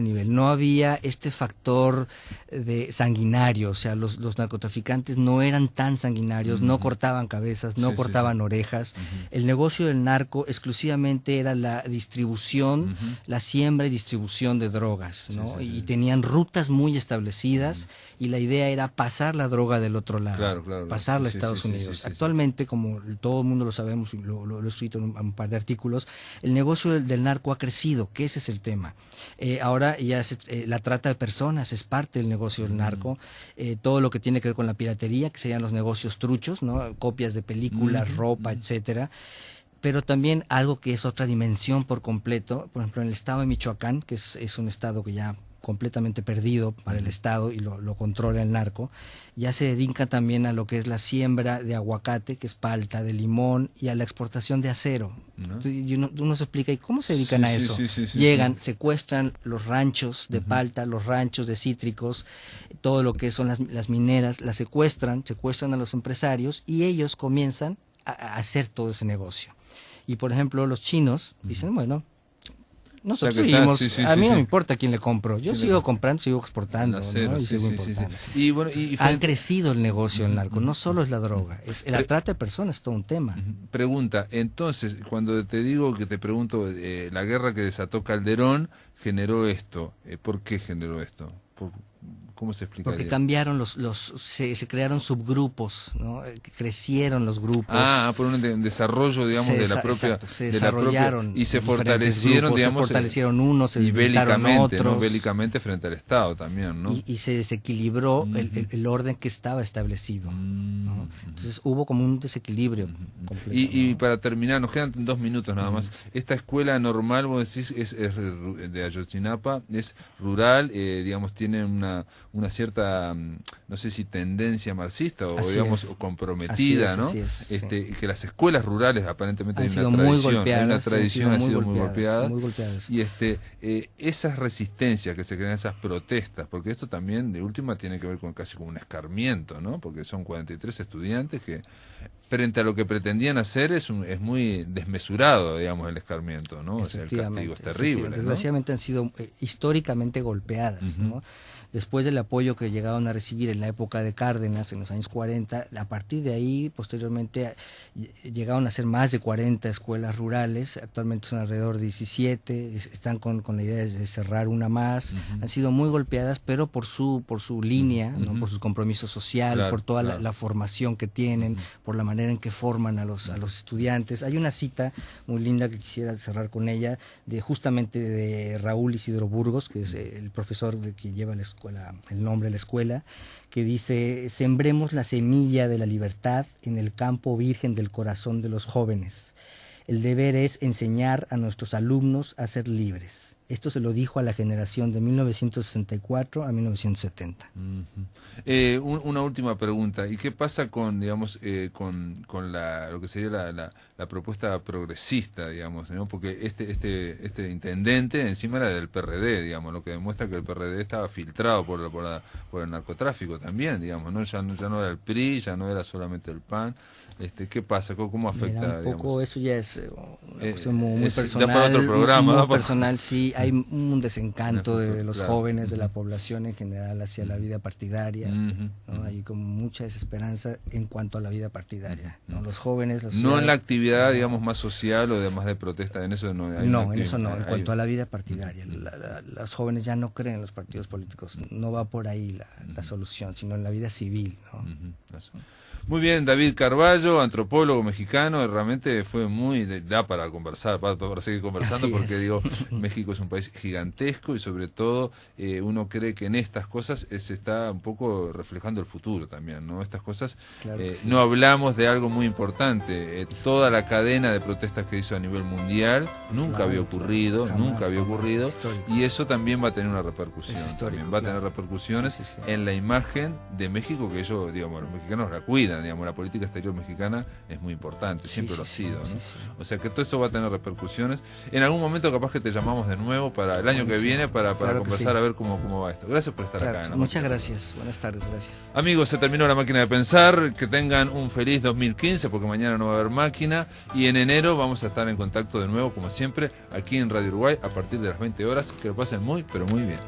nivel. No había este factor de sanguinario, o sea, los narcotraficantes no eran tan sanguinarios, no cortaban cabezas, no cortaban orejas. El negocio del narco exclusivamente era la distribución, la siembra y distribución de drogas, ¿no? Y tenían rutas muy establecidas. Y la idea era pasar la droga del otro lado, pasarla a Estados Unidos. Actualmente, como todo el mundo lo sabemos, lo he escrito en un par de artículos, el negocio del narco ha crecido, que ese es el tema. Ahora ya la trata de personas es parte del negocio del narco, todo lo que tiene que ver con la piratería, que serían los negocios truchos, ¿no? Copias de películas, ropa, etcétera. Pero también algo que es otra dimensión por completo, por ejemplo, en el estado de Michoacán, que es un estado que ya completamente perdido para el Estado y lo controla el narco, ya se dedica también a lo que es la siembra de aguacate, que es palta, de limón, y a la exportación de acero. Y uno se explica, ¿y cómo se dedican a eso? Llegan, secuestran los ranchos de palta, los ranchos de cítricos, todo lo que son las mineras, las secuestran a los empresarios y ellos comienzan a hacer todo ese negocio. Y por ejemplo, los chinos dicen, bueno, nosotros seguimos, a mí no me importa quién le compro, yo sigo comprando, sigo exportando, ¿no? Y sigo importando. Y bueno, han crecido el negocio del narco, no solo es la droga, es la trata de personas, es todo un tema. Pregunta, entonces, cuando te pregunto, la guerra que desató Calderón generó esto, ¿por qué generó esto? ¿Cómo se explica? Porque cambiaron se crearon subgrupos, ¿no? Crecieron los grupos. Por un desarrollo, digamos, de la propia... Exacto, se desarrollaron y se fortalecieron, grupos, digamos... Se fortalecieron unos, se debilitaron bélicamente, otros. ¿no? Bélicamente frente al Estado también, ¿no? Y se desequilibró el orden que estaba establecido, ¿no? Entonces hubo como un desequilibrio completo. Y para terminar, nos quedan 2 minutos nada más. Esta escuela normal, vos decís, es de Ayotzinapa, es rural, digamos, tiene una cierta, no sé si tendencia marxista o Así digamos es. comprometida, ¿no? Así es, sí. Que las escuelas rurales aparentemente Han hay sido una muy tradición, golpeadas, ha sido muy golpeada. muy golpeadas. Y esas resistencias que se crean, esas protestas, porque esto también de última tiene que ver con casi como un escarmiento, ¿no? Porque son 43 estudiantes que frente a lo que pretendían hacer es muy desmesurado, digamos, el escarmiento, ¿no? O sea, el castigo es terrible, ¿no? Desgraciadamente han sido históricamente golpeadas, ¿no? Después del apoyo que llegaron a recibir en la época de Cárdenas, en los años 40, a partir de ahí, posteriormente, llegaron a ser más de 40 escuelas rurales, actualmente son alrededor de 17, están con la idea de cerrar una más, han sido muy golpeadas, pero por su línea, ¿no? Por su compromiso social, Claro, por toda claro. la formación que tienen, por la manera en que forman a los estudiantes. Hay una cita muy linda que quisiera cerrar con ella, justamente de Raúl Isidro Burgos, que es el profesor que lleva la escuela, el nombre de la escuela, que dice: sembremos la semilla de la libertad en el campo virgen del corazón de los jóvenes. El deber es enseñar a nuestros alumnos a ser libres. Esto se lo dijo a la generación de 1964 a 1970. Una última pregunta. ¿Y qué pasa con, digamos, con lo que sería la propuesta progresista, digamos, ¿no? Porque este intendente encima era del PRD, digamos, lo que demuestra que el PRD estaba filtrado por el narcotráfico también, digamos, ¿no? Ya no era el PRI, ya no era solamente el PAN. ¿Qué pasa? ¿Cómo afecta? Mira, un poco, digamos? Eso ya es una cuestión muy personal. Da para otro programa, muy personal, sí. Hay un desencanto de los claro. jóvenes, de la población en general hacia la vida partidaria. ¿no? Hay como mucha desesperanza en cuanto a la vida partidaria. ¿no? Los jóvenes... No en la actividad, digamos, más social o además de protesta, en eso no hay. No, en eso no. En cuanto a la vida partidaria. Los jóvenes ya no creen en los partidos políticos. No va por ahí la solución, sino en la vida civil. ¿no? Eso. Muy bien, David Carballo, antropólogo mexicano, realmente fue da para conversar, para seguir conversando, Así porque es. digo, México es un país gigantesco y sobre todo uno cree que en estas cosas se está un poco reflejando el futuro también, ¿no? Estas cosas, Claro que sí. no hablamos de algo muy importante, toda la cadena de protestas que hizo a nivel mundial nunca había ocurrido, Jamás. Histórico. y eso también va a tener una repercusión, Es histórico, también va a tener claro. repercusiones Sí, sí, sí. en la imagen de México, que ellos, digamos, los mexicanos la cuidan, digamos, la política exterior mexicana es muy importante, siempre lo ha sido, ¿no? sí, sí. O sea que todo esto va a tener repercusiones. En algún momento capaz que te llamamos de nuevo para el año que viene para Claro que conversar sí. a ver cómo va esto. Gracias por estar Claro, acá. muchas gracias. Buenas tardes, gracias. Amigos, se terminó la máquina de pensar, que tengan un feliz 2015 porque mañana no va a haber máquina y en enero vamos a estar en contacto de nuevo como siempre aquí en Radio Uruguay a partir de las 20 horas. Que lo pasen muy, pero muy bien.